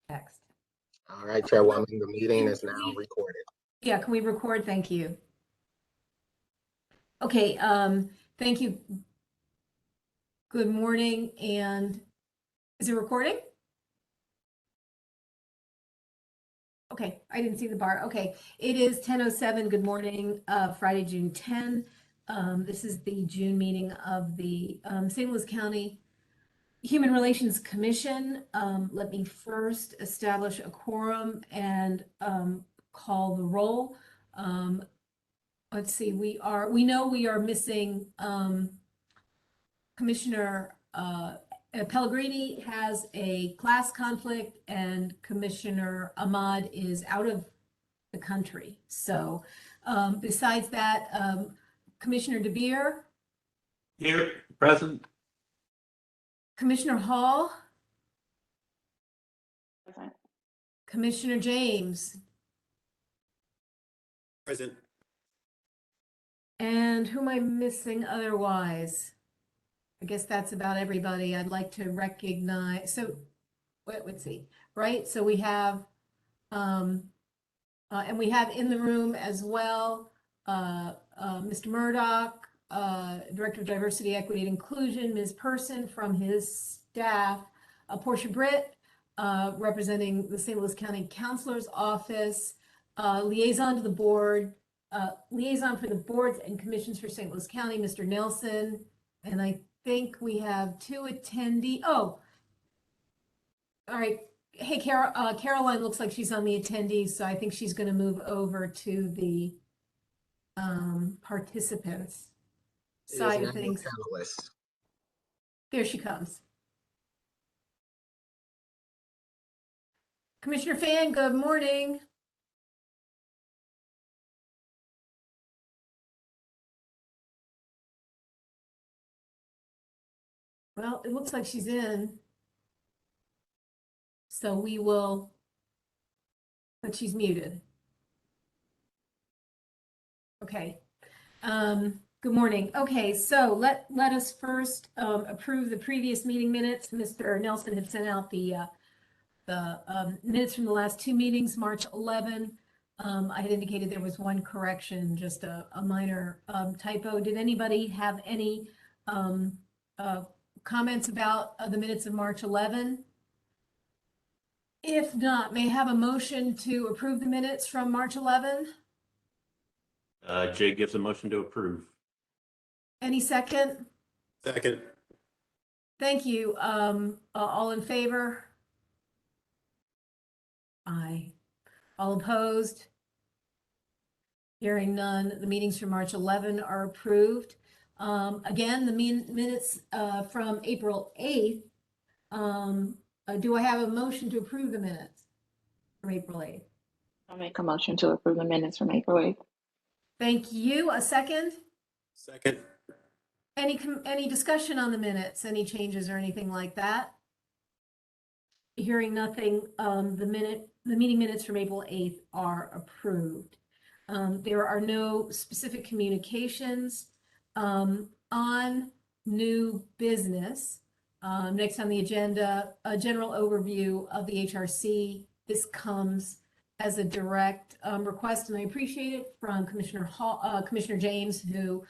Text. All right, Chairwoman, the meeting is now recorded. Yeah, can we record? Thank you. Okay, thank you. Good morning, and is it recording? Okay, I didn't see the bar. Okay, it is 10:07. Good morning, Friday, June 10. This is the June meeting of the St. Louis County Human Relations Commission. Let me first establish a quorum and call the roll. Let's see, we know we are missing Commissioner Pellegrini has a class conflict, and Commissioner Ahmad is out of the country. So besides that, Commissioner DeBeer, here, present. Commissioner Hall, Present. Commissioner James, Present. and who am I missing otherwise? I guess that's about everybody. I'd like to recognize, so let's see, right? So we have, and we have in the room as well, Mr. Murdoch, Director of Diversity, Equity, and Inclusion, Ms. Person from his staff, Portia Britt, representing the St. Louis County Counselor's Office, liaison to the board, liaison for the boards and commissions for St. Louis County, Mr. Nelson, and I think we have two attendees. Oh, all right. Hey, Caroline looks like she's on the attendees, so I think she's going to move over to the participants side of things. Panelists. There she comes. Commissioner Fan, good morning. Well, it looks like she's in. So we will, but she's muted. Okay. Good morning. Okay, so let us first approve the previous meeting minutes. Mr. Nelson had sent out the minutes from the last two meetings, March 11. I had indicated there was one correction, just a minor typo. Did anybody have any comments about the minutes of March 11? If not, may I have a motion to approve the minutes from March 11? Jay gives a motion to approve. Any second? Second. Thank you. All in favor? Aye. All opposed? Hearing none, the meetings from March 11 are approved. Again, the minutes from April 8th. Do I have a motion to approve the minutes from April 8th? I'll make a motion to approve the minutes from April 8th. Thank you. A second? Second. Any discussion on the minutes, any changes or anything like that? Hearing nothing, the meeting minutes from April 8th are approved. There are no specific communications on new business. Next on the agenda, a general overview of the HRC. This comes as a direct request, and I appreciate it, from Commissioner James, who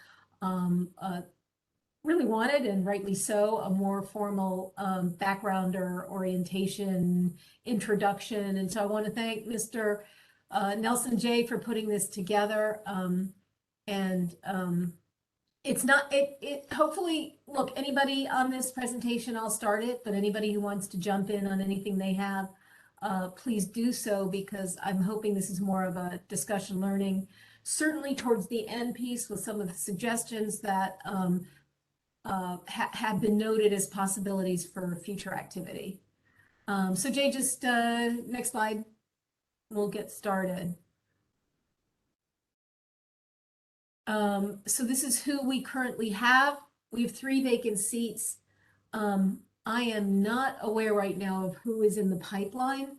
really wanted, and rightly so, a more formal background or orientation introduction. And so I want to thank Mr. Nelson J. for putting this together. It's not, hopefully, look, anybody on this presentation, I'll start it, but anybody who wants to jump in on anything they have, please do so, because I'm hoping this is more of a discussion learning, certainly towards the end piece with some of the suggestions that have been noted as possibilities for future activity. So Jay, just next slide, we'll get started. So this is who we currently have. We have 3 vacant seats. I am not aware right now of who is in the pipeline.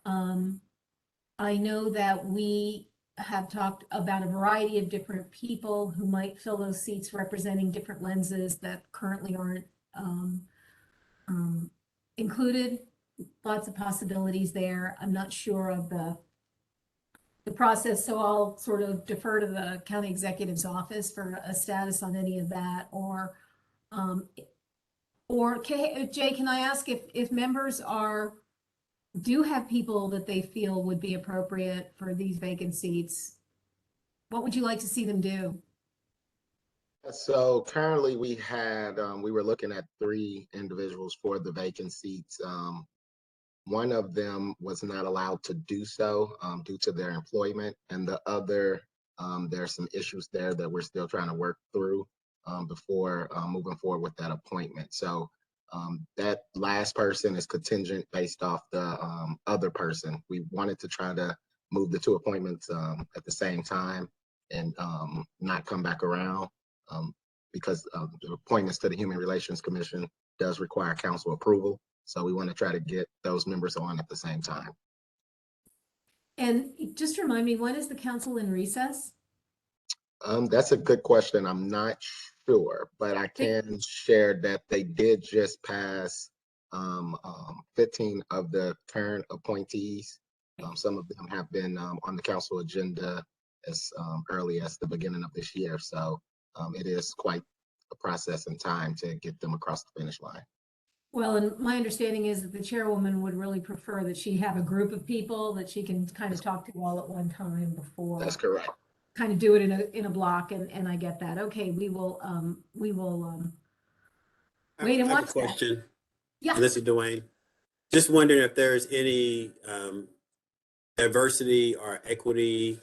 I know that we have talked about a variety of different people who might fill those seats, representing different lenses that currently aren't included lots of possibilities there. I'm not sure of the process, so I'll sort of defer to the county executive's office for a status on any of that, um, Jay, can I ask if members do have people that they feel would be appropriate for these vacant seats? What would you like to see them do? So currently we were looking at 3 individuals for the vacant seats. One of them was not allowed to do so due to their employment, and the other, there's some issues there that we're still trying to work through before moving forward with that appointment. So that last person is contingent based off the other person. We wanted to try to move the 2 appointments at the same time and not come back around because the appointments to the Human Relations Commission does require council approval. So we want to try to get those members on at the same time. And just remind me, when is the council in recess? That's a good question. I'm not sure, but I can share that they did just pass 15 of the current appointees. Some of them have been on the council agenda as early as the beginning of this year. So it is quite a process and time to get them across the finish line. Well, and my understanding is that the chairwoman would really prefer that she have a group of people that she can kind of talk to all at one time before. That's correct. Kind of do it in a block, and I get that. Okay, we will wait and I have watch a that. question. Yeah. This is Dwayne. Just wondering if there's any diversity or equity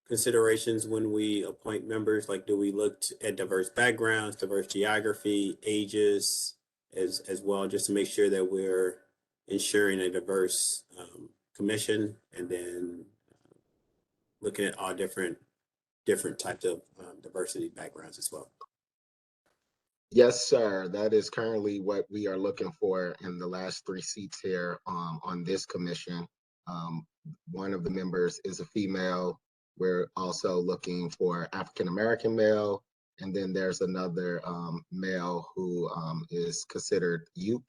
considerations when we appoint members. Like, do we look at diverse backgrounds, diverse geography, ages, as well, just to make sure that we're ensuring a diverse commission, and then looking at all different types of diversity backgrounds as well. Yes, sir. That is currently what we are looking for in the last 3 seats here on this commission. One of the members is a female. We're also looking for African American male, and then there's another male who is considered youth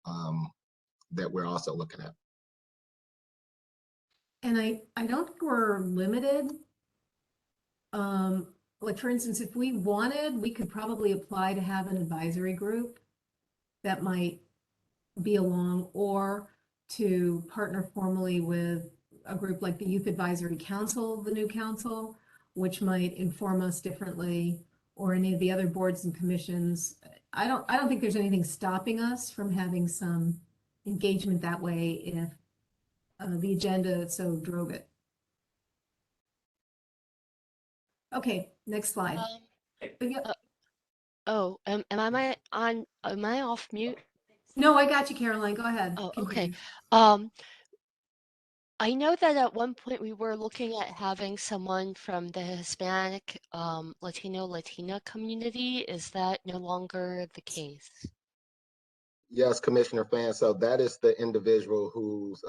that we're also looking at. And I don't think we're limited. Like for instance, if we wanted, we could probably apply to have an advisory group that might be along, or to partner formally with a group like the Youth Advisory Council, the new council, which might inform us differently, or any of the other boards and commissions. I don't think there's anything stopping us from having some engagement that way if the agenda so drove it. Okay, next slide. Yeah. Am I off mute? No, I got you, Caroline. Go ahead. Oh, Continue. okay. I know that at one point we were looking at having someone from the Hispanic, Latina community. Is that no longer the case? Yes, Commissioner Fan. So that is the individual whose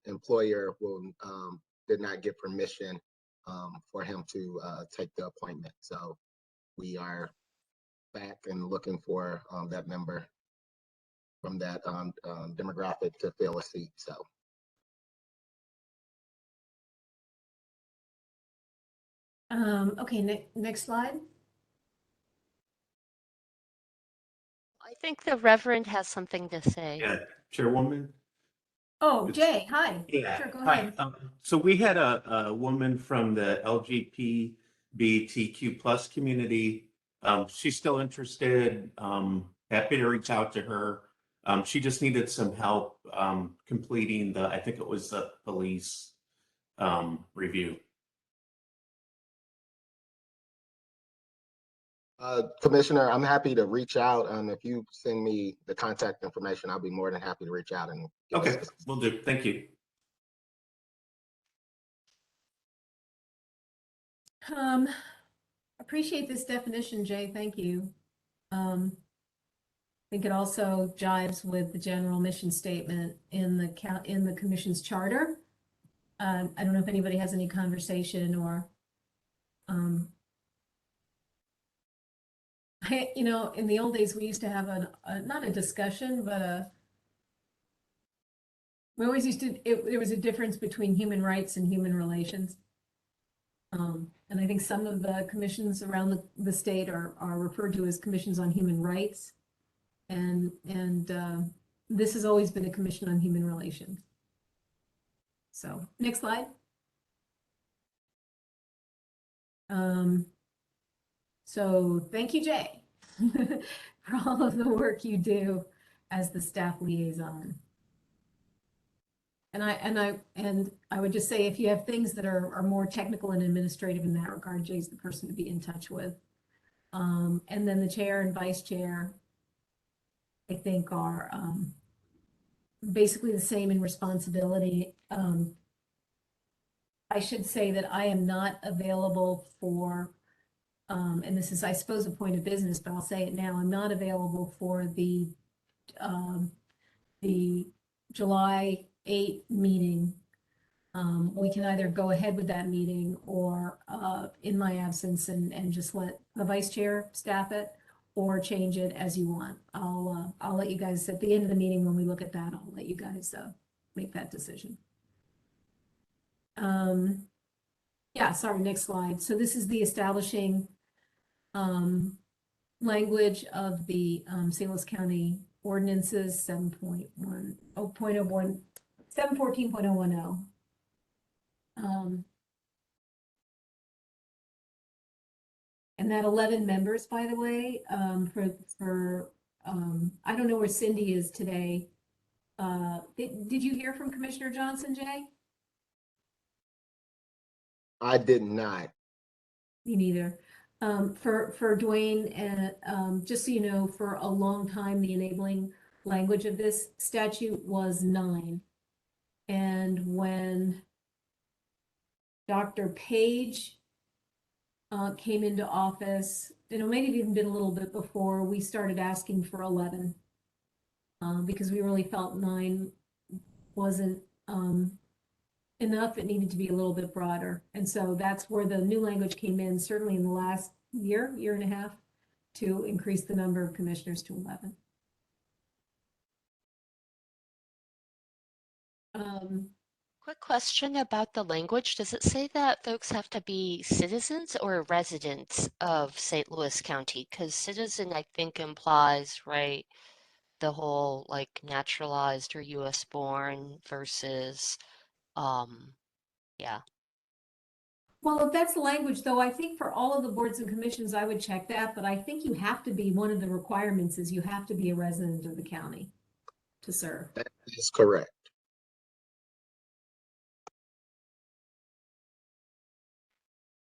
employer did not get permission for him to take the appointment. So we are back and looking for that member from that demographic to fill a seat. So. Okay, next slide. I think the Reverend has something to say. Yeah, Chairwoman? Oh, Jay, hi. Yeah. Sure, go Hi. ahead. So we had a woman from the LGBTQ plus community. She's still interested. Happy to reach out to her. She just needed some help completing I think it was the police review. Commissioner, I'm happy to reach out. If you send me the contact information, I'll be more than happy to reach out and give Okay, assistance. will do. Thank you. Appreciate this definition, Jay. Thank you. I think it also jives with the general mission statement in the commission's charter. I don't know if anybody has any conversation or, in the old days, we used to have not a discussion, but We always used to, there was a difference between human rights and human relations. And I think some of the commissions around the state are referred to as commissions on human rights. And this has always been a commission on human relations. So, next slide. So thank you, Jay, for all of the work you do as the staff liaison. And I would just say, if you have things that are more technical and administrative in that regard, Jay's the person to be in touch with. And then the chair and vice chair, I think, are basically the same in responsibility. I should say that I am not available for, and this is, I suppose, a point of business, but I'll say it now. I'm not available for the July 8 meeting. We can either go ahead with that meeting or in my absence and just let the vice chair staff it, or change it as you want. I'll let you guys, at the end of the meeting, when we look at that, I'll let you guys make that decision. Yeah, sorry, next slide. So this is the establishing language of the St. Louis County ordinances 714.010. And that 11 members, by the way, for I don't know where Cindy is today. Did you hear from Commissioner Johnson, Jay? I did not. Me neither. For Dwayne, and just so you know, for a long time, the enabling language of this statute was 9. And when Dr. Page came into office, maybe even been a little bit before, we started asking for 11 because we really felt 9 wasn't enough. It needed to be a little bit broader. And so that's where the new language came in, certainly in the last year and a half, to increase the number of commissioners to 11. Quick question about the language. Does it say that folks have to be citizens or residents of St. Louis County? Because citizen, I think, implies, right, the whole like naturalized or US born versus, yeah. Well, if that's the language, though, I think for all of the boards and commissions, I would check that, but I think you have to be, one of the requirements is you have to be a resident of the county to serve. That is correct.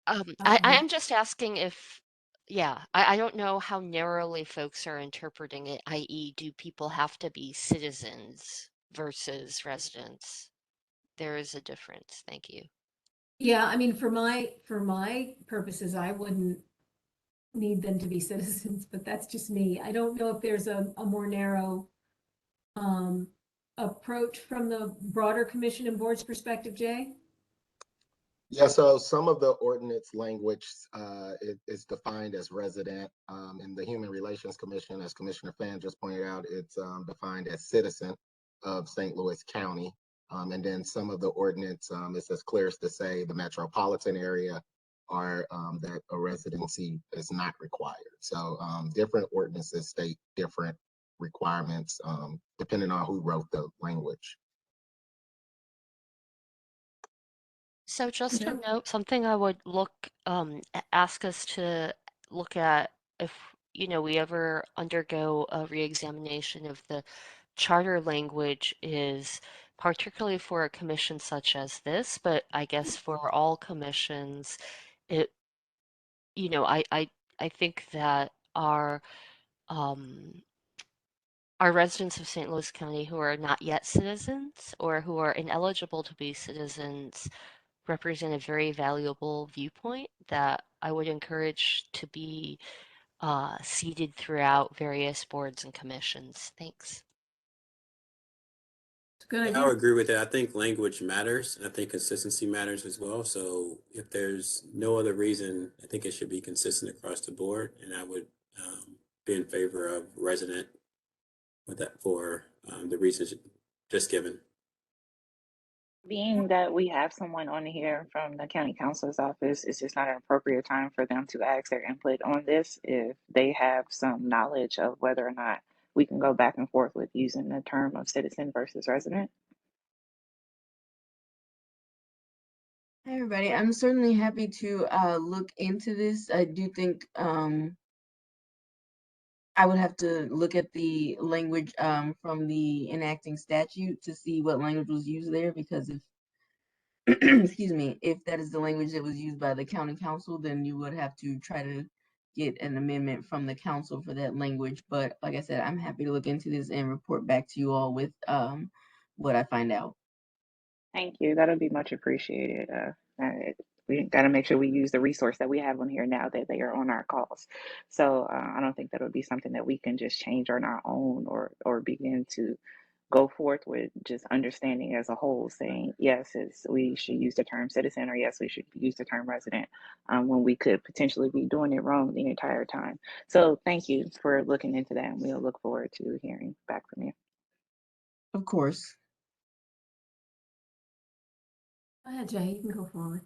I am just asking if, yeah, I don't know how narrowly folks are interpreting it, i.e., do people have to be citizens versus residents? There is a difference. Thank you. Yeah, I mean, for my purposes, I wouldn't need them to be citizens, but that's just me. I don't know if there's a more narrow approach from the broader commission and board's perspective, Jay? Yeah, so some of the ordinance language is defined as resident. In the Human Relations Commission, as Commissioner Fan just pointed out, it's defined as citizen of St. Louis County. And then some of the ordinance, it's as clear as to say the metropolitan area, are that a residency is not required. So different ordinances state different requirements depending on who wrote the language. So just Yeah. to note, something I would ask us to look at if, we ever undergo a reexamination of the charter language is particularly for a commission such as this, but I guess for all commissions, it, I think that um, our residents of St. Louis County who are not yet citizens or who are ineligible to be citizens represent a very valuable viewpoint that I would encourage to be seeded throughout various boards and commissions. Thanks. Good I would idea. agree with that. I think language matters, and I think consistency matters as well. So if there's no other reason, I think it should be consistent across the board, and I would be in favor of resident with that for the reasons just given. Being that we have someone on here from the county counselor's office, it's just not an appropriate time for them to ask their input on this if they have some knowledge of whether or not we can go back and forth with using the term of citizen versus resident. Hey everybody, I'm certainly happy to look into this. I do think I would have to look at the language from the enacting statute to see what language was used there, because if excuse me, if that is the language that was used by the county council, then you would have to try to get an amendment from the council for that language. But like I said, I'm happy to look into this and report back to you all with what I find out. Thank you. That'll be much appreciated. We got to make sure we use the resource that we have on here now that they are on our calls. So I don't think that would be something that we can just change on our own or begin to go forth with just understanding as a whole, saying yes, we should use the term citizen, or yes, we should use the term resident, when we could potentially be doing it wrong the entire time. So thank you for looking into that, and we'll look forward to hearing back from you. Of course. Go ahead, Jay, you can go forward.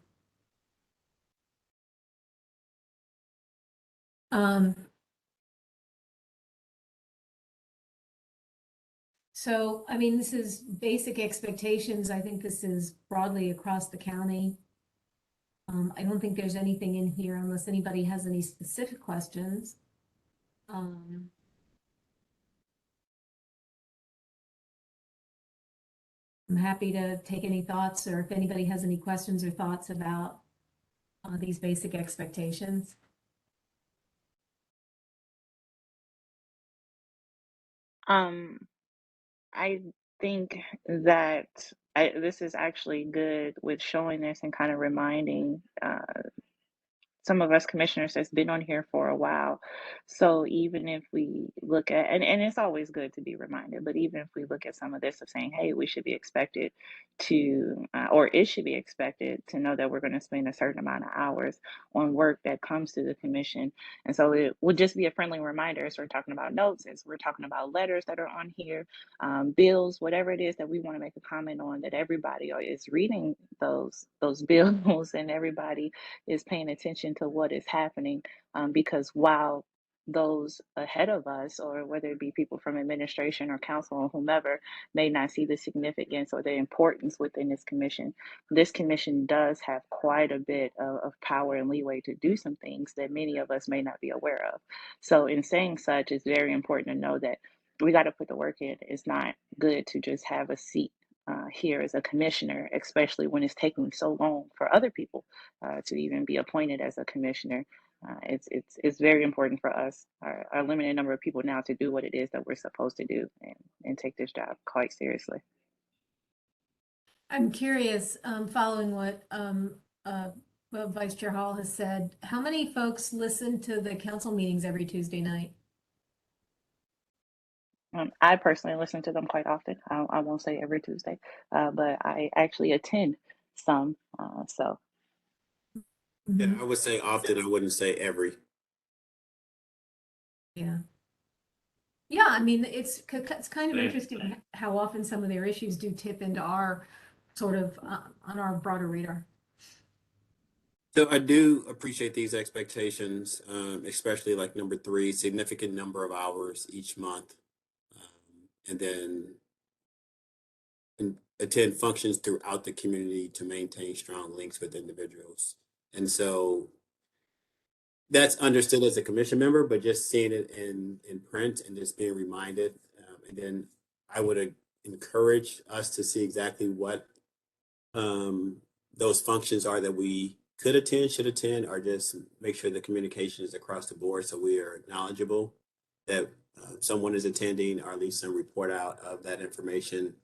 So, I mean, this is basic expectations. I think this is broadly across the county. I don't think there's anything in here unless anybody has any specific questions. I'm happy to take any thoughts, or if anybody has any questions or thoughts about these basic expectations. I think that this is actually good with showing this and kind of reminding some of us commissioners that's been on here for a while. So even if we look at, and it's always good to be reminded, but even if we look at some of this of saying, hey, we should be expected to, or it should be expected to know that we're going to spend a certain amount of hours on work that comes to the commission. And so it would just be a friendly reminder as we're talking about notes, as we're talking about letters that are on here, bills, whatever it is that we want to make a comment on, that everybody is reading those bills and everybody is paying attention to what is happening, because while those ahead of us, or whether it be people from administration or council or whomever, may not see the significance or the importance within this commission does have quite a bit of power and leeway to do some things that many of us may not be aware of. So in saying such, it's very important to know that we got to put the work in. It's not good to just have a seat here as a commissioner, especially when it's taking so long for other people to even be appointed as a commissioner. It's very important for us, our limited number of people now, to do what it is that we're supposed to do and take this job quite seriously. I'm curious, following what Vice Chair Hall has said, how many folks listen to the council meetings every Tuesday night? I personally listen to them quite often. I won't say every Tuesday, but I actually attend some. So Yeah, I would say often. I wouldn't say every. Yeah. Yeah, I mean, it's kind of interesting how often some of their issues do tip into our sort of on our broader radar. So I do appreciate these expectations, especially like number 3, significant number of hours each month, and then attend functions throughout the community to maintain strong links with individuals. And so that's understood as a commission member, but just seeing it in print and just being reminded. And then I would encourage us to see exactly what those functions are that we could attend, should attend, or just make sure the communication is across the board so we are knowledgeable that someone is attending, or at least some report out of that information.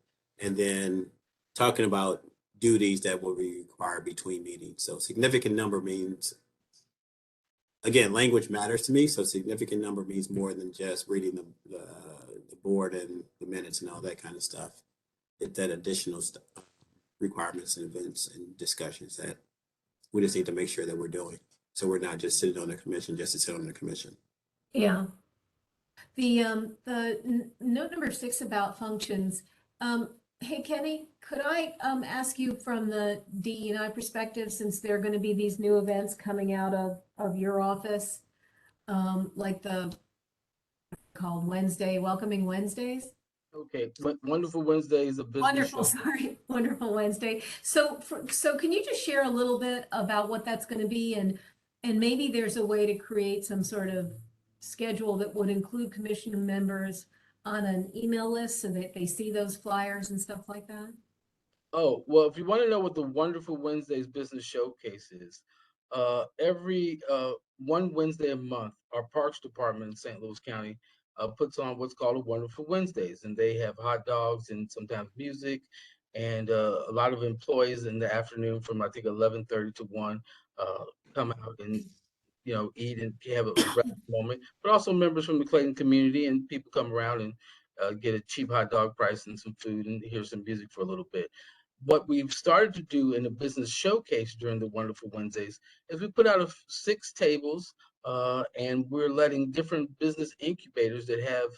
And then talking about duties that will be required between meetings. So significant number means, again, language matters to me. So significant number means more than just reading the board and the minutes and all that kind of stuff. It's that additional stuff, requirements and events and discussions that we just need to make sure that we're doing. So we're not just sitting on the commission just to sit on the commission. Yeah. The note number 6 about functions, Hey, Kenny, could I ask you from the DE&I perspective, since there are going to be these new events coming out of your office, like the called Wednesday, Welcoming Wednesdays? Okay, Wonderful Wednesday is a business Wonderful, show. sorry, Wonderful Wednesday. So so can you just share a little bit about what that's going to be, and maybe there's a way to create some sort of schedule that would include commission members on an email list so that they see those flyers and stuff like that? Oh, well, if you want to know what the Wonderful Wednesdays business showcase is, every one Wednesday a month, our Parks Department in St. Louis County puts on what's called a Wonderful Wednesdays, and they have hot dogs and sometimes music, and a lot of employees in the afternoon from I think 11:30 to 1 come out and eat and have a rest moment, but also members from the Clayton community and people come around and get a cheap hot dog price and some food and hear some music for a little bit. What we've started to do in the business showcase during the Wonderful Wednesdays is we put out 6 tables, and we're letting different business incubators that have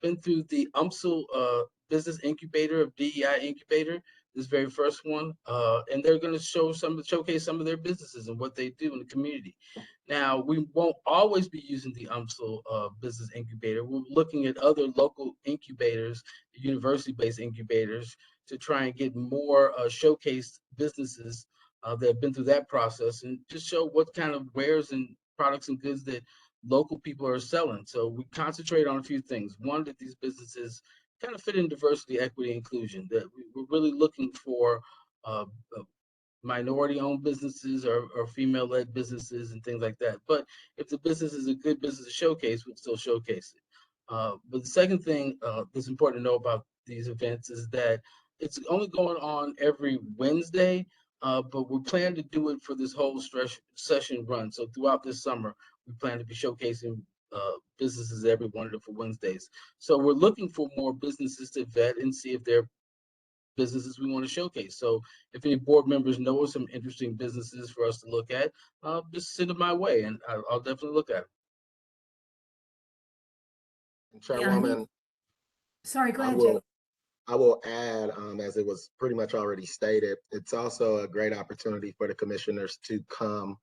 been through the UMSL business incubator of DEI incubator, this very first one, and they're going to showcase some of their businesses and what they do in the community. Now, we won't always be using the UMSL business incubator. We're looking at other local incubators, university-based incubators, to try and get more showcased businesses that have been through that process and just show what kind of wares and products and goods that local people are selling. So we concentrate on a few things. One, that these businesses kind of fit in diversity, equity, inclusion, that we're really looking for uh, minority-owned businesses or female-led businesses and things like that. But if the business is a good business to showcase, we'll still showcase it. But the second thing that's important to know about these events is that it's only going on every Wednesday, but we plan to do it for this whole session run. So throughout this summer, we plan to be showcasing businesses every Wonderful Wednesdays. So we're looking for more businesses to vet and see if they're businesses we want to showcase. So if any board members know of some interesting businesses for us to look at, just send them my way and I'll definitely look at them. Chairwoman, Sorry, go I ahead, Jay. will I will add, as it was pretty much already stated, it's also a great opportunity for the commissioners to come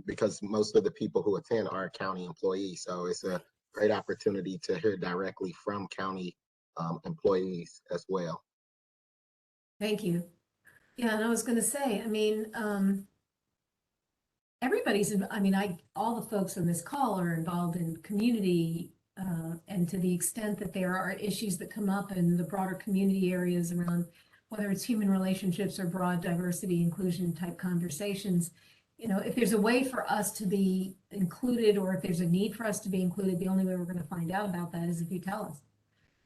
because most of the people who attend are county employees. So it's a great opportunity to hear directly from county employees as well. Thank you. Yeah, and I was going to say, I mean, all the folks on this call are involved in community, and to the extent that there are issues that come up in the broader community areas around, whether it's human relationships or broad diversity, inclusion type conversations, if there's a way for us to be included, or if there's a need for us to be included, the only way we're going to find out about that is if you tell us.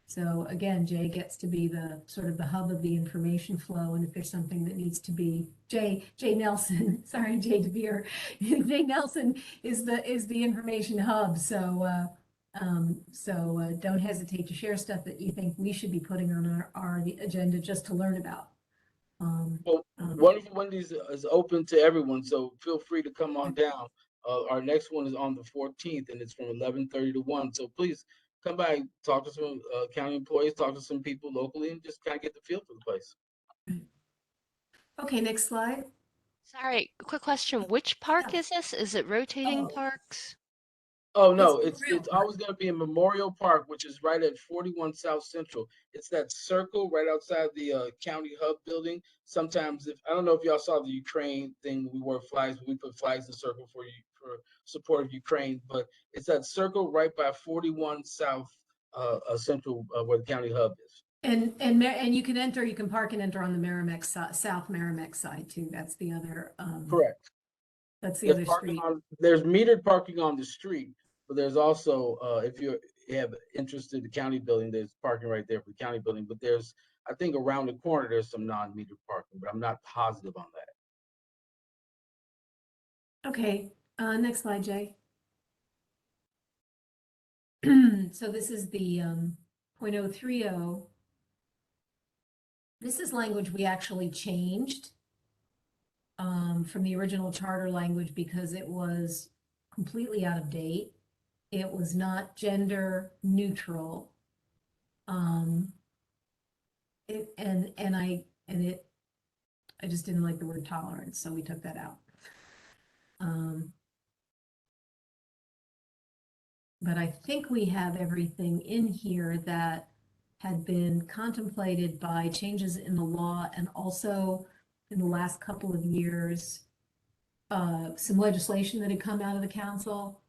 So again, Jay gets to be the sort of the hub of the information flow. And if there's something that needs to be, Jay Nelson, sorry, Jay DeVere, Jay Nelson is the information hub. So don't hesitate to share stuff that you think we should be putting on our agenda just to learn about. Well, Wonderful Wendy's is open to everyone, so feel free to come on down. Our next one is on the 14th, and it's from 11:30 to 1. So please come by, talk to some county employees, talk to some people locally, and just kind of get the feel for the place. Okay, next slide. Sorry, quick question. Which park is this? Is it rotating Oh. parks? Oh no, It's it's always going to be in Memorial Park, which is right at 41 South Central. It's that circle right outside the county hub building. Sometimes, if I don't know if y'all saw the Ukraine thing, we wore flags, we put flags in the circle for support of Ukraine. But it's that circle right by 41 South Central, where the county hub is. And you can park and enter on the Merrimack South Merrimack side too. That's the other. Correct. That's the There's other street. there's metered parking on the street, but there's also, if you have interest in the county building, there's parking right there for the county building. But there's, I think around the corner, there's some non-metered parking, but I'm not positive on that. Okay, next slide, Jay. So this is the 0.030. This is language we actually changed from the original charter language because it was completely out of date. It was not gender neutral. I just didn't like the word tolerance, so we took that out. But I think we have everything in here that had been contemplated by changes in the law and also in the last couple of years, some legislation that had come out of the council.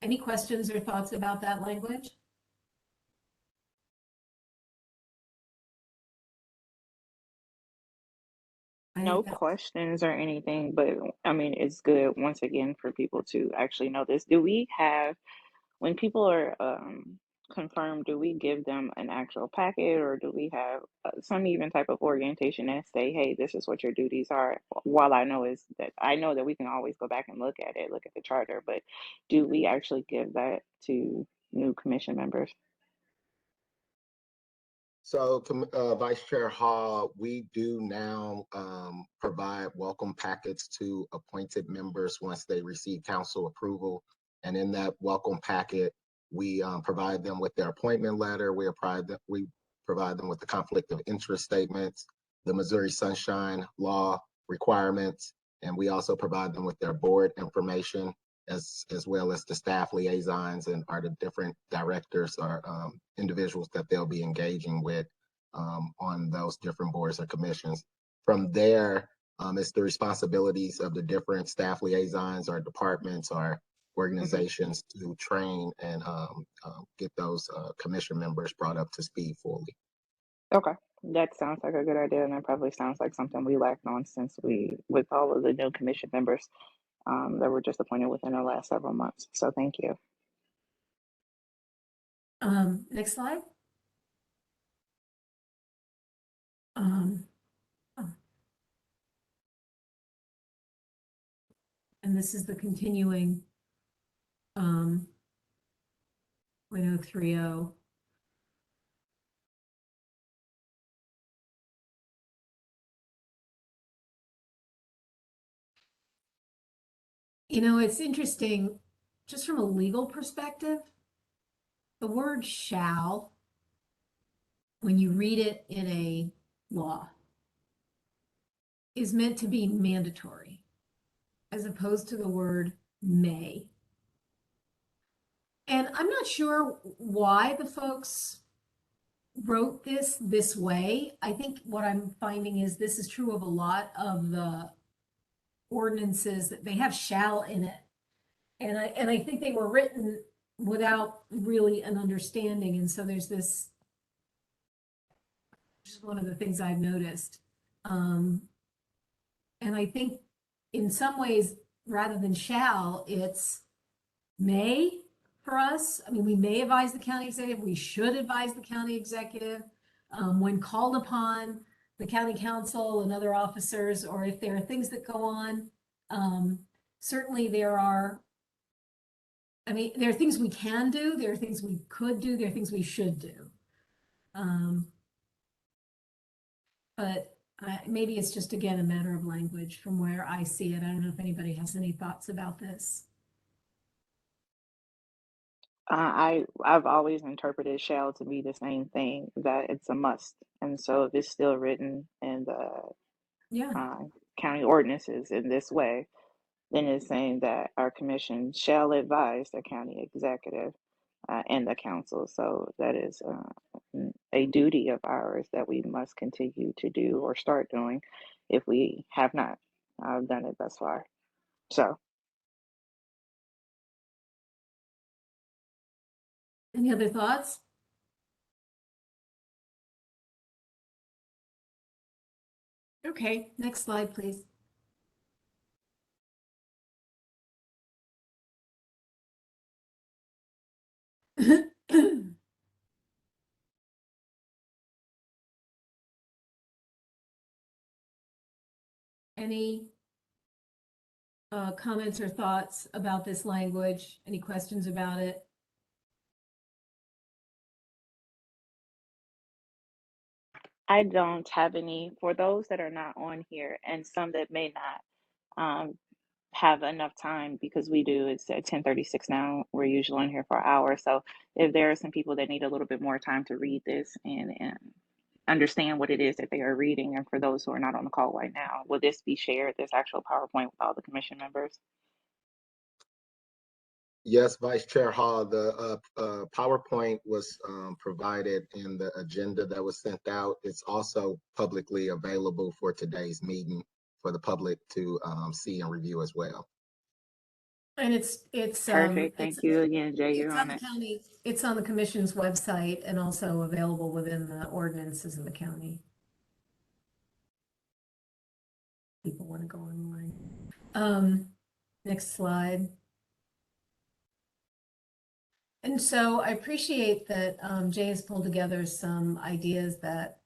Any questions or thoughts about that language? No questions or anything, but I mean, it's good once again for people to actually know this. Do we have, when people are confirmed, do we give them an actual packet or do we have some even type of orientation and say, hey, this is what your duties are? While I know that we can always go back and look at the charter, but do we actually give that to new commission members? So, Vice Chair Hall, we do now provide welcome packets to appointed members once they receive council approval. And in that welcome packet, we provide them with their appointment letter. We provide them with the conflict of interest statements, the Missouri Sunshine Law requirements, and we also provide them with their board information, as well as the staff liaisons and are the different directors or individuals that they'll be engaging with on those different boards or commissions. From there, it's the responsibilities of the different staff liaisons or departments or organizations to train and get those commission members brought up to speed fully. Okay, that sounds like a good idea, and that probably sounds like something we lacked on since with all of the new commission members that were just appointed within the last several months. So thank you. Next slide. And this is the continuing 030. You know, it's interesting, just from a legal perspective, the word shall, when you read it in a law, is meant to be mandatory, as opposed to the word may. And I'm not sure why the folks wrote this way. I think what I'm finding is this is true of a lot of the ordinances that they have shall in it. And I think they were written without really an understanding. And so there's this, just one of the things I've noticed. And I think in some ways, rather than shall, it's may for us. I mean, we may advise the county executive, we should advise the county executive when called upon, the county council and other officers, or if there are things that go on. Certainly there are, I mean, there are things we can do, there are things we could do, there are things we should do. But maybe it's just, again, a matter of language from where I see it. I don't know if anybody has any thoughts about this. I've always interpreted shall to be the same thing, that it's a must. And so if it's still written in the county ordinances in this way, then it's saying that our commission shall advise the county executive and the council. So that is a duty of ours that we must continue to do or start doing if we have not done it thus far. So. Any other thoughts? Okay, next slide, please. Any comments or thoughts about this language? Any questions about it? I don't have any. For those that are not on here and some that may not have enough time because we do, it's at 10:36 now. We're usually on here for an hour. So if there are some people that need a little bit more time to read this and understand what it is that they are reading, and for those who are not on the call right now, will this be shared, this actual PowerPoint with all the commission members? Yes, Vice Chair Hall, the PowerPoint was provided in the agenda that was sent out. It's also publicly available for today's meeting for the public to see and review as well. And it's Perfect. Thank you again, Jay. You're it's on on the it. county, it's on the commission's website and also available within the ordinances of the county. People want to go online. Next slide. And so I appreciate that Jay has pulled together some ideas that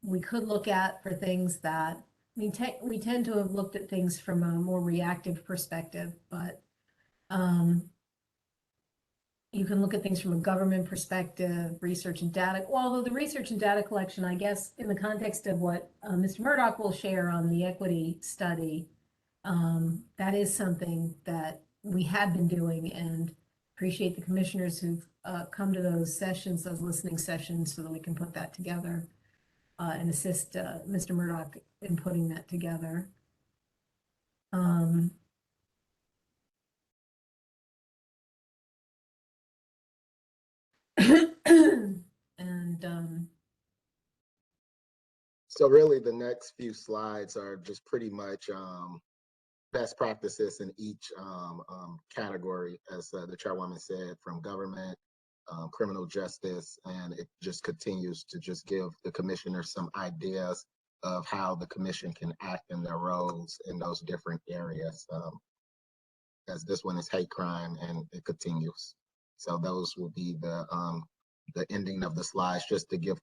we could look at for things that, I mean, we tend to have looked at things from a more reactive perspective, but you can look at things from a government perspective, research and data. Well, although the research and data collection, I guess, in the context of what Mr. Murdoch will share on the equity study, that is something that we have been doing, and appreciate the commissioners who've come to those sessions, those listening sessions, so that we can put that together and assist Mr. Murdoch in putting that together. And So really the next few slides are just pretty much best practices in each category, as the chairwoman said, from government, criminal justice, and it just continues to just give the commissioners some ideas of how the commission can act in their roles in those different areas. As this one is hate crime, and it continues. So those will be the ending of the slides, just to give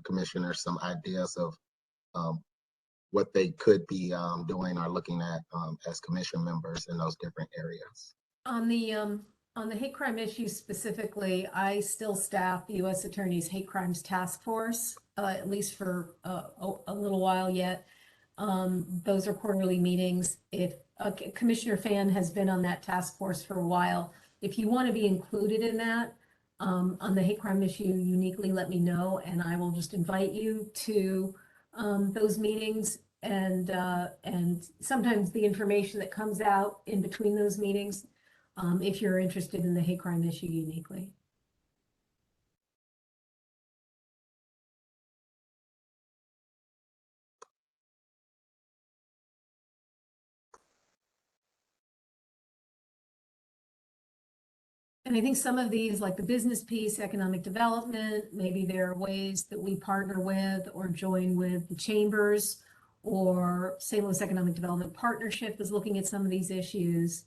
commissioners some ideas of what they could be doing or looking at as commission members in those different areas. on the hate crime issue specifically, I still staff the U.S. Attorney's Hate Crimes Task Force, at least for a little while yet. Those are quarterly meetings. If Commissioner Fan has been on that task force for a while, if you want to be included in that, on the hate crime issue uniquely, let me know, and I will just invite you to those meetings. And sometimes the information that comes out in between those meetings, if you're interested in the hate crime issue uniquely. And I think some of these, like the business piece, economic development, maybe there are ways that we partner with or join with the chambers, or St. Louis Economic Development Partnership is looking at some of these issues.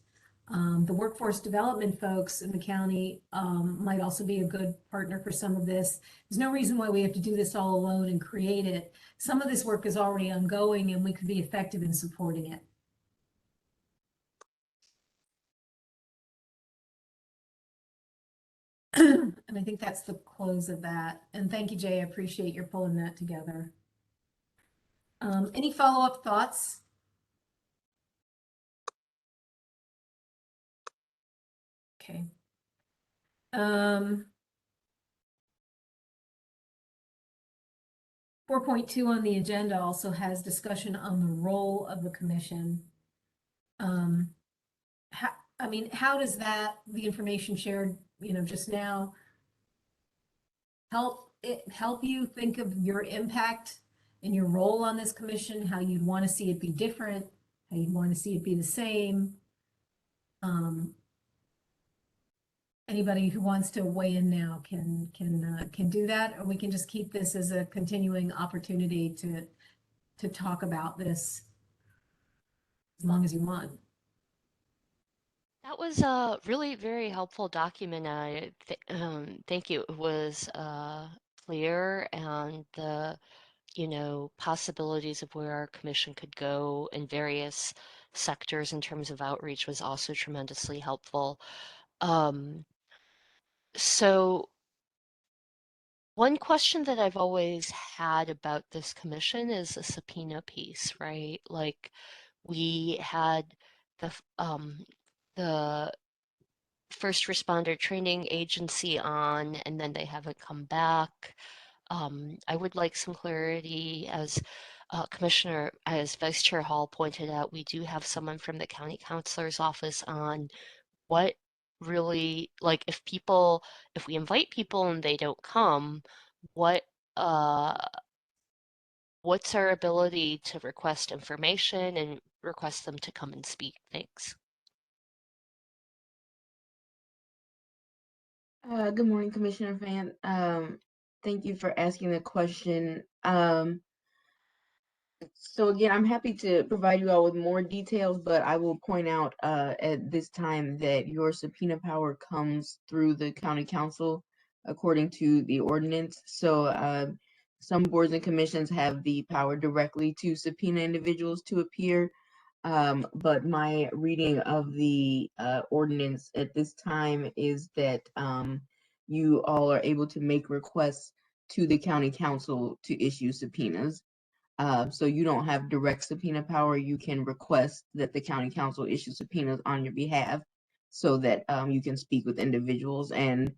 The workforce development folks in the county might also be a good partner for some of this. There's no reason why we have to do this all alone and create it. Some of this work is already ongoing, and we could be effective in supporting it. And I think that's the close of that. And thank you, Jay. I appreciate your pulling that together. Any follow-up thoughts? Okay. 4.2 on the agenda also has discussion on the role of the commission. How does that, the information shared, just now, help you think of your impact and your role on this commission, how you'd want to see it be different, how you'd want to see it be the same? Anybody who wants to weigh in now can do that, or we can just keep this as a continuing opportunity to talk about this as long as you want. That was a really very helpful document. Thank you. It was clear, and the possibilities of where our commission could go in various sectors in terms of outreach was also tremendously helpful. So one question that I've always had about this commission is the subpoena piece, right? Like, we had the first responder training agency on, and then they haven't come back. I would like some clarity as Vice Chair Hall pointed out, we do have someone from the county counselor's office on what really, like if we invite people and they don't come, what's our ability to request information and request them to come and speak? Thanks. Good morning, Commissioner Fan. Thank you for asking the question. So again, I'm happy to provide you all with more details, but I will point out at this time that your subpoena power comes through the county council according to the ordinance. So some boards and commissions have the power directly to subpoena individuals to appear. But my reading of the ordinance at this time is that you all are able to make requests to the county council to issue subpoenas. So you don't have direct subpoena power. You can request that the county council issue subpoenas on your behalf so that you can speak with individuals, and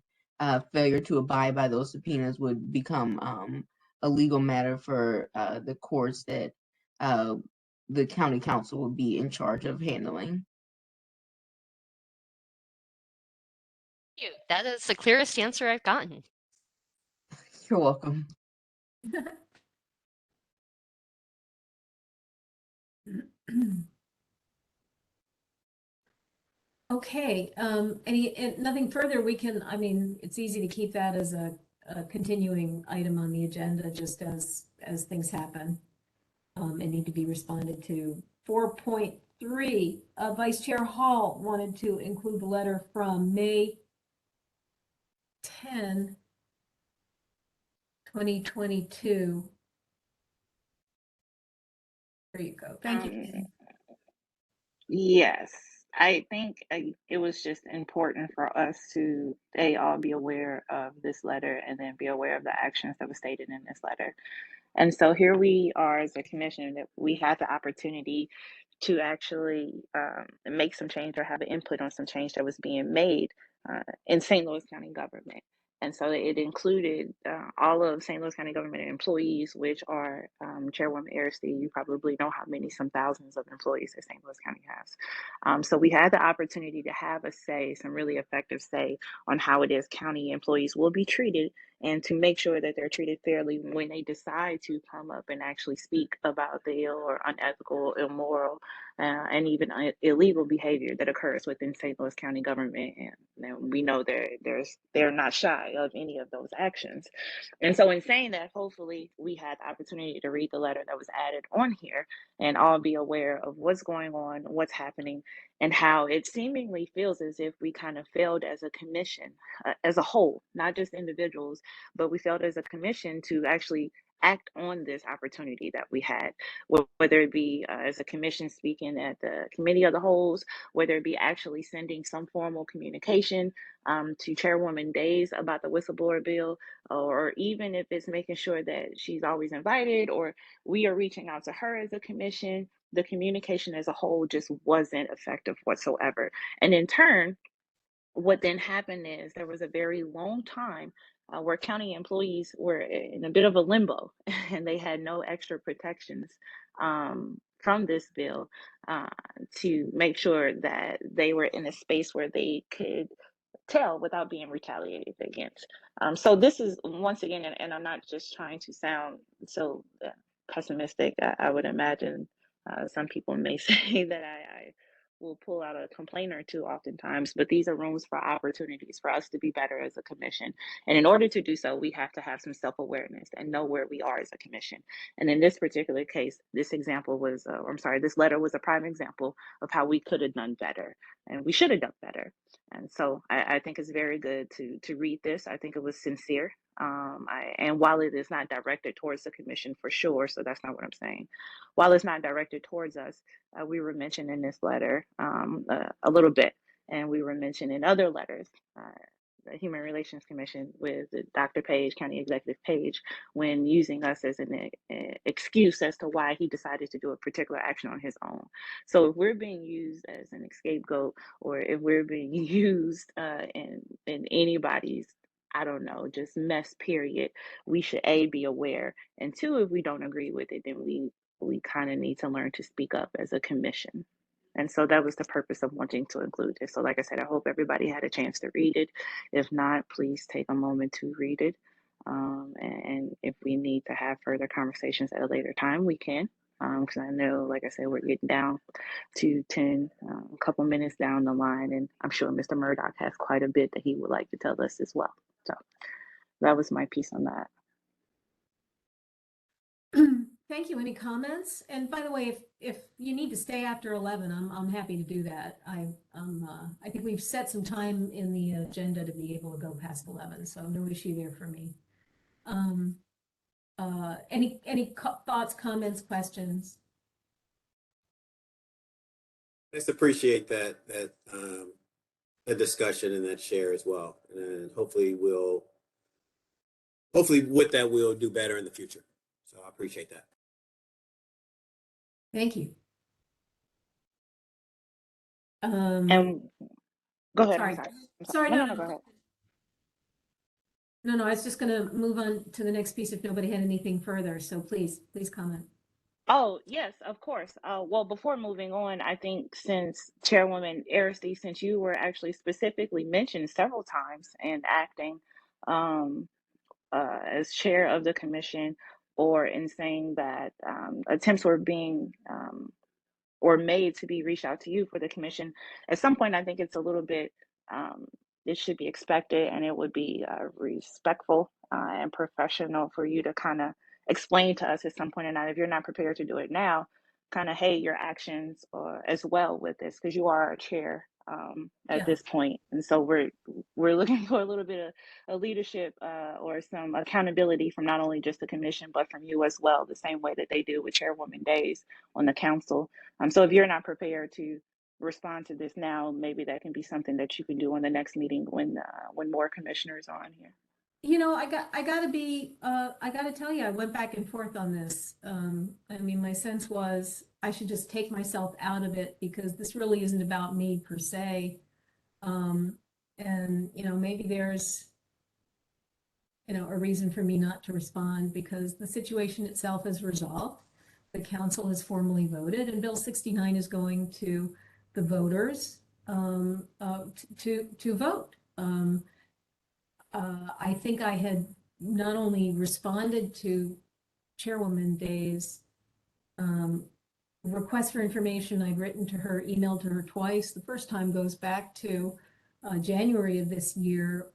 failure to abide by those subpoenas would become a legal matter for the courts that the county council will be in charge of handling. Thank you. That is the clearest answer I've gotten. You're welcome. Okay, nothing further, I mean, it's easy to keep that as a continuing item on the agenda, just as things happen and need to be responded to. 4.3, Vice Chair Hall wanted to include the letter from May 10, 2022. There you go. Thank you. Yes, I think it was just important for us to all be aware of this letter and then be aware of the actions that were stated in this letter. And so here we are as a commission that we had the opportunity to actually make some change or have an input on some change that was being made in St. Louis County government. And so it included all of St. Louis County government employees, which are Chairwoman Aristide, you probably know how many, some thousands of employees that St. Louis County has. So we had the opportunity to have a say, some really effective say on how it is county employees will be treated, and to make sure that they're treated fairly when they decide to come up and actually speak about the ill or unethical, immoral, and even illegal behavior that occurs within St. Louis County government. And we know they're not shy of any of those actions. And so in saying that, hopefully we had the opportunity to read the letter that was added on here and all be aware of what's going on, what's happening, and how it seemingly feels as if we kind of failed as a commission, as a whole, not just individuals, but we failed as a commission to actually act on this opportunity that we had, whether it be as a commission speaking at the committee of the wholes, whether it be actually sending some formal communication to Chairwoman Days about the whistleblower bill, or even if it's making sure that she's always invited, or we are reaching out to her as a commission. The communication as a whole just wasn't effective whatsoever. And in turn, what then happened is there was a very long time where county employees were in a bit of a limbo and they had no extra protections from this bill to make sure that they were in a space where they could tell without being retaliated against. So this is once again, and I'm not just trying to sound so pessimistic. I would imagine some people may say that I will pull out a complaint or two oftentimes, but these are rooms for opportunities for us to be better as a commission. And in order to do so, we have to have some self-awareness and know where we are as a commission. And in this particular case, this example was, this letter was a prime example of how we could have done better and we should have done better. And so I think it's very good to read this. I think it was sincere. And while it is not directed towards the commission for sure, so that's not what I'm saying. While it's not directed towards us, we were mentioned in this letter a little bit, and we were mentioned in other letters the Human Relations Commission with Dr. Page, County Executive Page, when using us as an excuse as to why he decided to do a particular action on his own. So if we're being used as an scapegoat, or if we're being used in anybody's, I don't know, just mess period, we should A, be aware, and two, if we don't agree with it, then we kind of need to learn to speak up as a commission. And so that was the purpose of wanting to include this. So like I said, I hope everybody had a chance to read it. If not, please take a moment to read it. And if we need to have further conversations at a later time, we can. Because I know, like I said, we're getting down to 10, a couple minutes down the line. And I'm sure Mr. Murdoch has quite a bit that he would like to tell us as well. So that was my piece on that. Thank you. Any comments? And by the way, if you need to stay after 11, I'm happy to do that. I think we've set some time in the agenda to be able to go past 11, so no issue there for me. Any thoughts, comments, questions? Just appreciate that discussion and that share as well, and hopefully with that we'll do better in the future. So I appreciate that. Thank you. And go ahead. Sorry. I'm sorry. Sorry, No, no, go ahead. No, I was just going to move on to the next piece if nobody had anything further. So please comment. Oh, yes, of course. Well, before moving on, I think since Chairwoman Aristide, since you were actually specifically mentioned several times in acting as chair of the commission, or in saying that attempts were being or made to be reached out to you for the commission, at some point, I think it's a little bit, it should be expected, and it would be respectful and professional for you to kind of explain to us at some point, and if you're not prepared to do it now, kind of, hey, your actions as well with this, because you are our chair at this point. And so we're looking for a little bit of leadership or some accountability from not only just the commission, but from you as well, the same way that they do with Chairwoman Days on the council. So if you're not prepared to respond to this now, maybe that can be something that you can do on the next meeting when more commissioners are on here. You know, I gotta tell you, I went back and forth on this. I mean, my sense was I should just take myself out of it because this really isn't about me per se. And, you know, maybe there's, you know, a reason for me not to respond because the situation itself is resolved. The council has formally voted and Bill 69 is going to the voters to vote. I think I had not only responded to Chairwoman Day's request for information. I'd written to her, emailed to her twice. The first time goes back to January of this year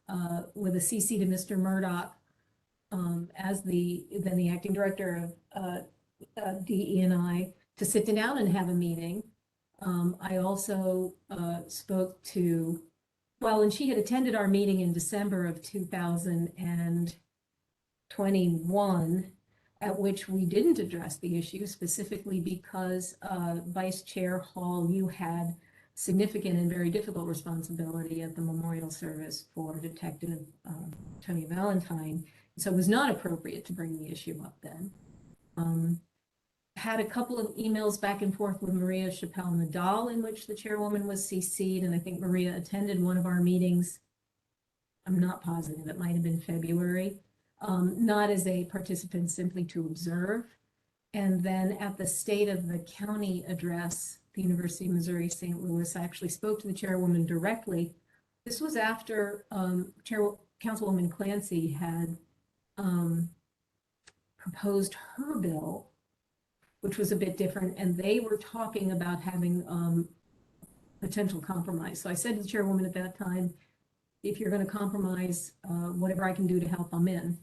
with a CC to Mr. Murdoch as then the acting director of DE&I to sit down and have a meeting. I also spoke to, well, and she had attended our meeting in December of 2021, at which we didn't address the issue specifically because Vice Chair Hall, you had significant and very difficult responsibility at the memorial service for Detective Tony Valentine. So it was not appropriate to bring the issue up then. Had a couple of emails back and forth with Maria Chappelle Nadal in which the chairwoman was CC'd, and I think Maria attended one of our meetings. I'm not positive, it might have been February, not as a participant, simply to observe. And then at the State of the County address, the University of Missouri St. Louis, I actually spoke to the chairwoman directly. This was after Councilwoman Clancy had proposed her bill, which was a bit different, and they were talking about having potential compromise. So I said to the chairwoman at that time, if you're going to compromise, whatever I can do to help, I'm in.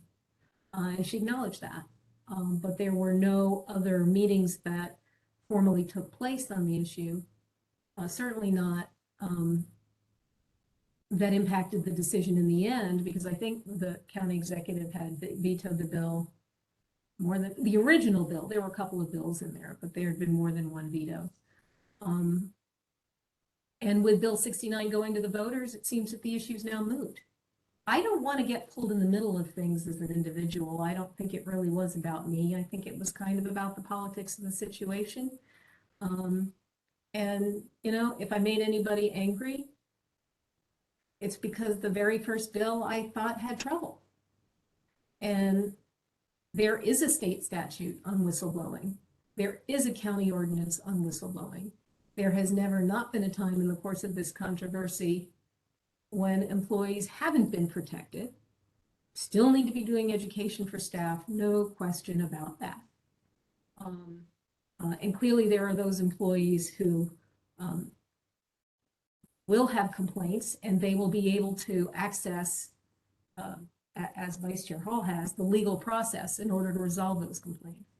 And she acknowledged that. But there were no other meetings that formally took place on the issue, certainly not that impacted the decision in the end, because I think the county executive had vetoed the bill more than the original bill. There were a couple of bills in there, but there had been more than one veto. And with Bill 69 going to the voters, it seems that the issue is now moot. I don't want to get pulled in the middle of things as an individual. I don't think it really was about me. I think it was kind of about the politics of the situation. And, you know, if I made anybody angry, it's because the very first bill I thought had trouble. And there is a state statute on whistleblowing. There is a county ordinance on whistleblowing. There has never not been a time in the course of this controversy when employees haven't been protected. Still need to be doing education for staff, no question about that. And clearly there are those employees who will have complaints, and they will be able to access, as Vice Chair Hall has, the legal process in order to resolve those complaints.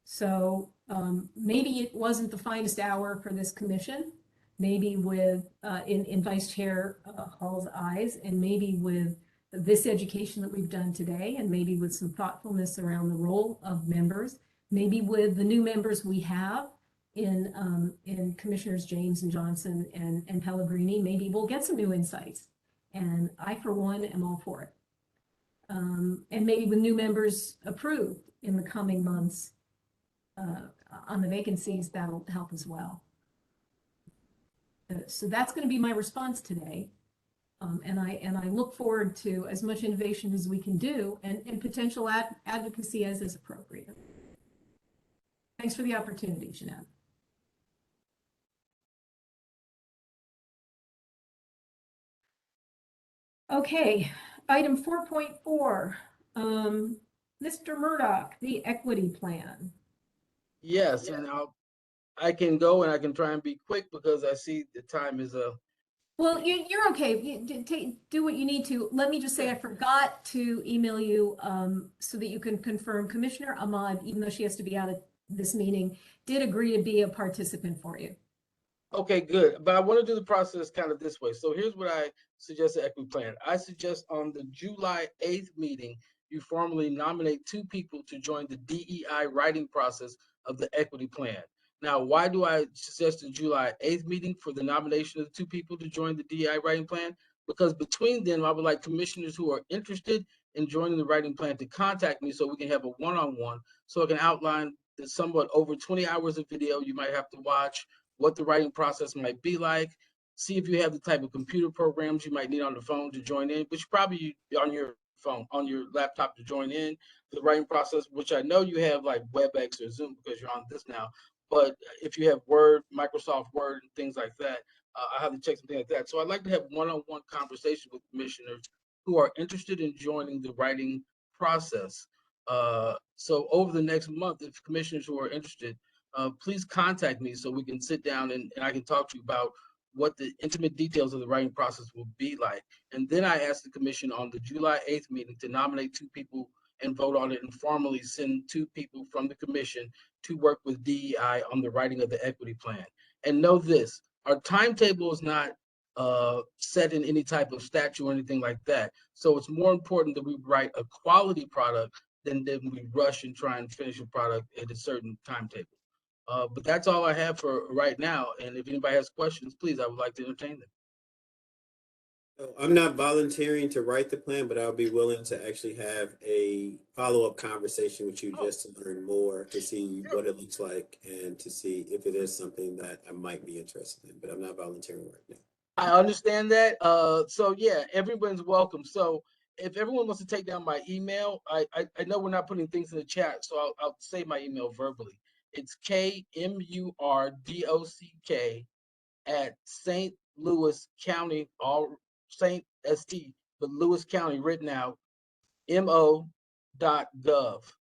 So maybe it wasn't the finest hour for this commission, maybe with, in Vice Chair Hall's eyes, and maybe with this education that we've done today, and maybe with some thoughtfulness around the role of members, maybe with the new members we have in Commissioners James and Johnson and Pellegrini, maybe we'll get some new insights. And I, for one, am all for it. And maybe with new members approved in the coming months on the vacancies, that'll help as well. So that's going to be my response today. And I look forward to as much innovation as we can do and potential advocacy as is appropriate. Thanks for the opportunity, Jeanette. Okay, item 4.4, Mr. Murdoch, the equity plan. Yes, and I can go and I can try and be quick because I see the time is Well, you're okay. Do what you need to. Let me just say I forgot to email you so that you can confirm Commissioner Ahmad, even though she has to be out of this meeting, did agree to be a participant for you. Okay, good. But I want to do the process kind of this way. So here's what I suggest the equity plan. I suggest on the July 8th meeting, you formally nominate 2 people to join the DEI writing process of the equity plan. Now, why do I suggest the July 8th meeting for the nomination of the 2 people to join the DEI writing plan? Because between them, I would like commissioners who are interested in joining the writing plan to contact me so we can have a one-on-one, so I can outline the somewhat over 20 hours of video you might have to watch, what the writing process might be like, see if you have the type of computer programs you might need on the phone to join in, which probably on your phone, on your laptop to join in for the writing process, which I know you have like WebEx or Zoom because you're on this now. But if you have Word, Microsoft Word, and things like that, I have to check something like that. So I'd like to have one-on-one conversation with commissioners who are interested in joining the writing process. So over the next month, if commissioners who are interested, please contact me so we can sit down and I can talk to you about what the intimate details of the writing process will be like. And then I asked the commission on the July 8th meeting to nominate 2 people and vote on it and formally send 2 people from the commission to work with DEI on the writing of the equity plan. And know this, our timetable is not set in any type of statute or anything like that. So it's more important that we write a quality product than we rush and try and finish a product at a certain timetable. But that's all I have for right now. And if anybody has questions, please, I would like to entertain them. So I'm not volunteering to write the plan, but I'll be willing to actually have a follow-up conversation with you just to learn more, to see what it looks like and to see if it is something that I might be interested in, but I'm not volunteering right now. I understand that. So yeah, everyone's welcome. So if everyone wants to take down my email, I know we're not putting things in the chat, so I'll say my email verbally. It's KMURDOCK at St. Louis County, all St. ST, but Lewis County written out, mo.gov.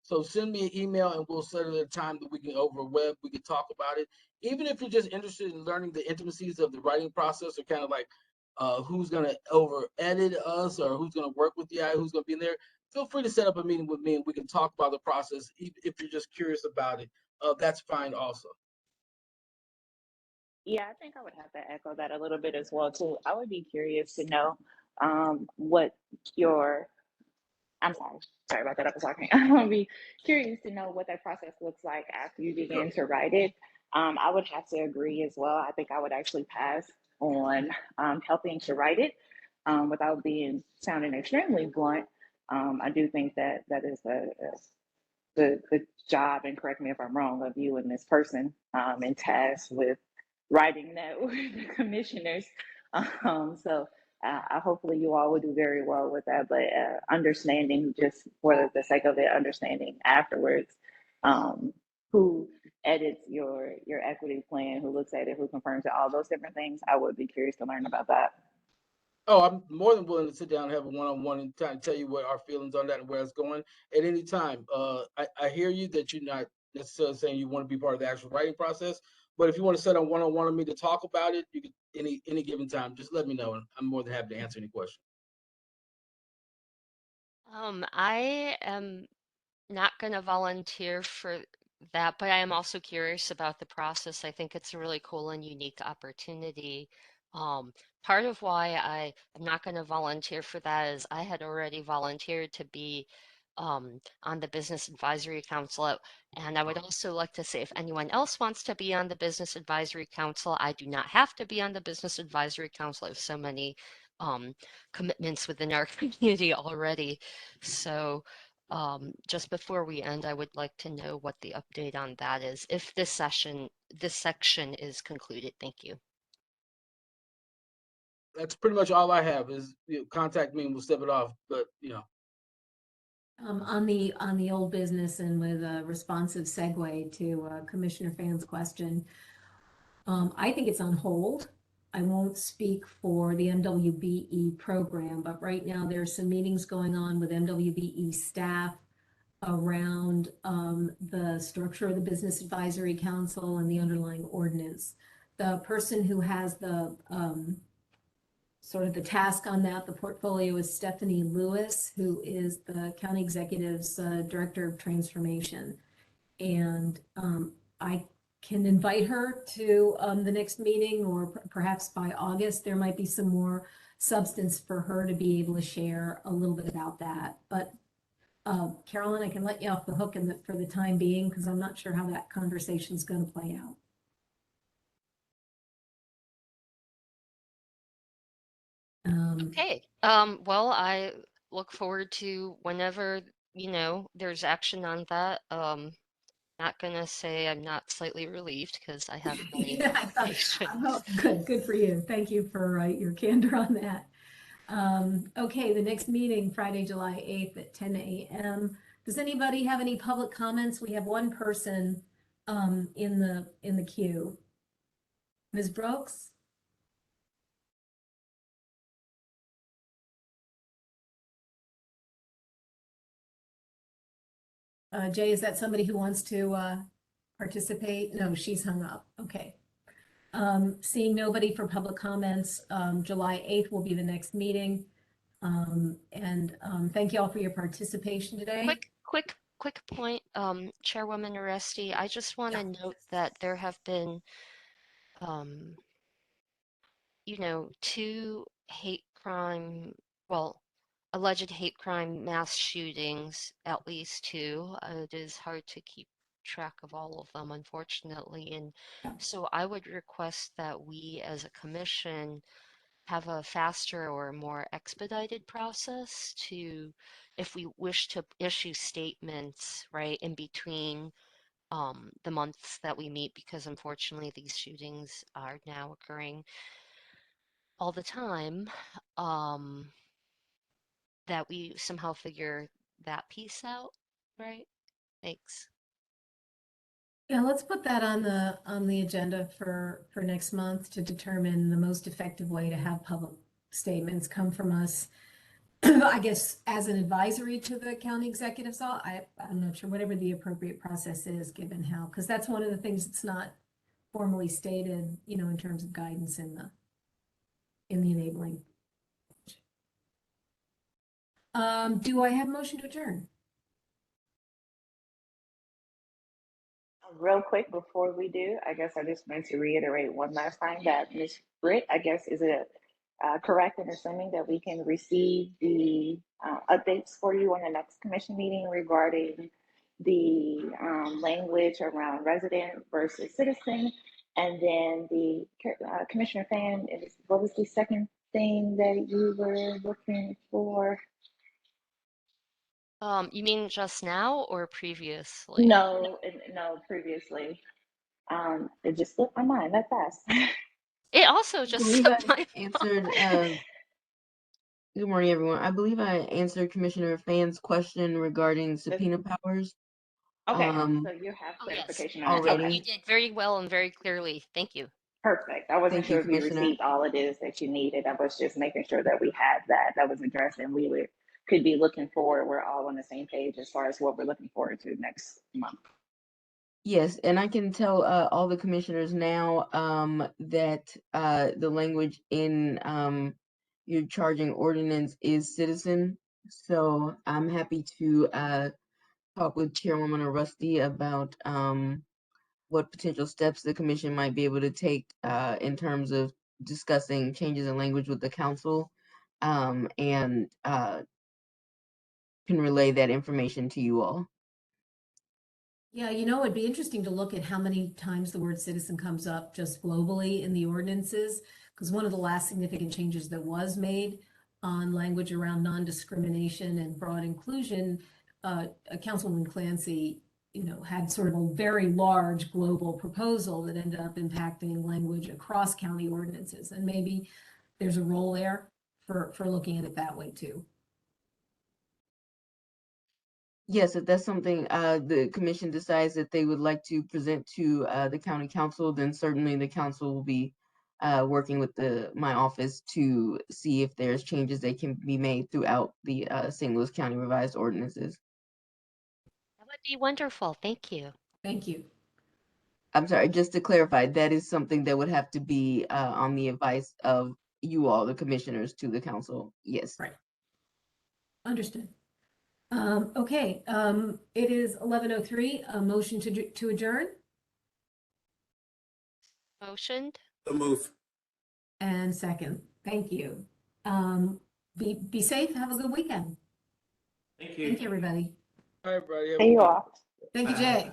So send me an email and we'll set it at a time that we can over web, we can talk about it. Even if you're just interested in learning the intricacies of the writing process or kind of like who's going to over edit us or who's going to work with the AI, who's going to be in there, feel free to set up a meeting with me and we can talk about the process. If you're just curious about it, that's fine also. Yeah, I think I would have to echo that a little bit as well too. I would be curious to know what your I'm sorry about that. I was talking. I'll be curious to know what that process looks like after you begin to write it. I would have to agree as well. I think I would actually pass on helping to write it. without sounding extremely blunt, I do think that that is the job, and correct me if I'm wrong, of you and this person and tasked with writing that with the commissioners. So hopefully you all will do very well with that, but understanding, just for the sake of it, understanding afterwards who edits your equity plan, who looks at it, who confirms it, all those different things. I would be curious to learn about that. Oh, I'm more than willing to sit down and have a one-on-one and kind of tell you what our feelings on that and where it's going at any time. I hear you that you're not necessarily saying you want to be part of the actual writing process, but if you want to set on one-on-one with me to talk about it, you could any given time, just let me know, and I'm more than happy to answer any question. I am not going to volunteer for that, but I am also curious about the process. I think it's a really cool and unique opportunity. Part of why I am not going to volunteer for that is I had already volunteered to be on the Business Advisory Council. And I would also like to say, if anyone else wants to be on the Business Advisory Council, I do not have to be on the Business Advisory Council. I have so many commitments within our community already. So just before we end, I would like to know what the update on that is, if this section is concluded. Thank you. That's pretty much all I have is contact me and we'll step it off. But On the old business, and with a responsive segue to Commissioner Fan's question, I think it's on hold. I won't speak for the MWBE program, but right now there are some meetings going on with MWBE staff around the structure of the Business Advisory Council and the underlying ordinance. The person who has the sort of the task on that, the portfolio, is Stephanie Lewis, who is the county executive's director of transformation. And I can invite her to the next meeting, or perhaps by August, there might be some more substance for her to be able to share a little bit about that. But Carolyn, I can let you off the hook for the time being, because I'm not sure how that conversation is going to play out. Okay. Well, I look forward to whenever, there's action on that. Not gonna say I'm not slightly relieved, because I have plenty of information. Oh, good for you. Thank you for your candor on that. Okay, the next meeting, Friday, July 8th at 10 a.m. Does anybody have any public comments? We have one person in the queue. Ms. Brooks? Jay, is that somebody who wants to participate? No, she's hung up. Okay. Seeing nobody for public comments, July 8th will be the next meeting. Thank you all for your participation today. Quick point, Chairwoman Oresti, I just want to note that there have been, two alleged hate crime mass shootings, at least two. It is hard to keep track of all of them, unfortunately. And so I would request that we as a commission have a faster or more expedited process to, if we wish to issue statements, right, in between the months that we meet, because unfortunately these shootings are now occurring all the time, that we somehow figure that piece out, right? Thanks. Yeah, let's put that on the agenda for next month, to determine the most effective way to have public statements come from us. I guess as an advisory to the county executive's office. I'm not sure, whatever the appropriate process is, given how, because that's one of the things that's not formally stated, in terms of guidance in the enabling. Do I have a motion to adjourn? Real quick before we do, I guess I just want to reiterate one last time that Ms. Britt, I guess, is it correct in assuming that we can receive the updates for you on the next commission meeting regarding the language around resident versus citizen, and then the Commissioner Fan, what was the second anything that you were looking for? You mean just now or previously? No, no, previously. It just slipped my mind that fast. It also I just believe slipped I my answered, good morning, everyone. I believe I answered Commissioner Fan's question regarding subpoena powers, Okay, so you have Oh, yes. clarification on it. You Okay, already. did very well and very clearly. Thank you. perfect. I wasn't Thank you, sure if you Commissioner. received all it is that you needed. I was just making sure that we had that was addressed and could be looking forward. We're all on the same page as far as what we're looking forward to next month. Yes, and I can tell all the commissioners now that the language in your charging ordinance is citizen. So I'm happy to talk with Chairwoman Rusty about what potential steps the commission might be able to take in terms of discussing changes in language with the council, and can relay that information to you all. Yeah, you know, it'd be interesting to look at how many times the word citizen comes up just globally in the ordinances, because one of the last significant changes that was made on language around non-discrimination and broad inclusion, Councilwoman Clancy, you know, had sort of a very large global proposal that ended up impacting language across county ordinances, and maybe there's a role there for looking at it that way too. Yes, if that's something the commission decides that they would like to present to the county council, then certainly the council will be working with my office to see if there's changes that can be made throughout the St. Louis County revised ordinances. That would be wonderful. Thank you. Thank you. I'm sorry, just to clarify, that is something that would have to be on the advice of you all, the commissioners, to the council. Yes. Right. Understood. Okay, it is 11:03, a motion to adjourn Motioned. So move. and second. Thank you. Be safe, have a good weekend. Thank you. Thank you, everybody. All right, everybody. Have a See good you week. all. Thank you, Bye. Jay.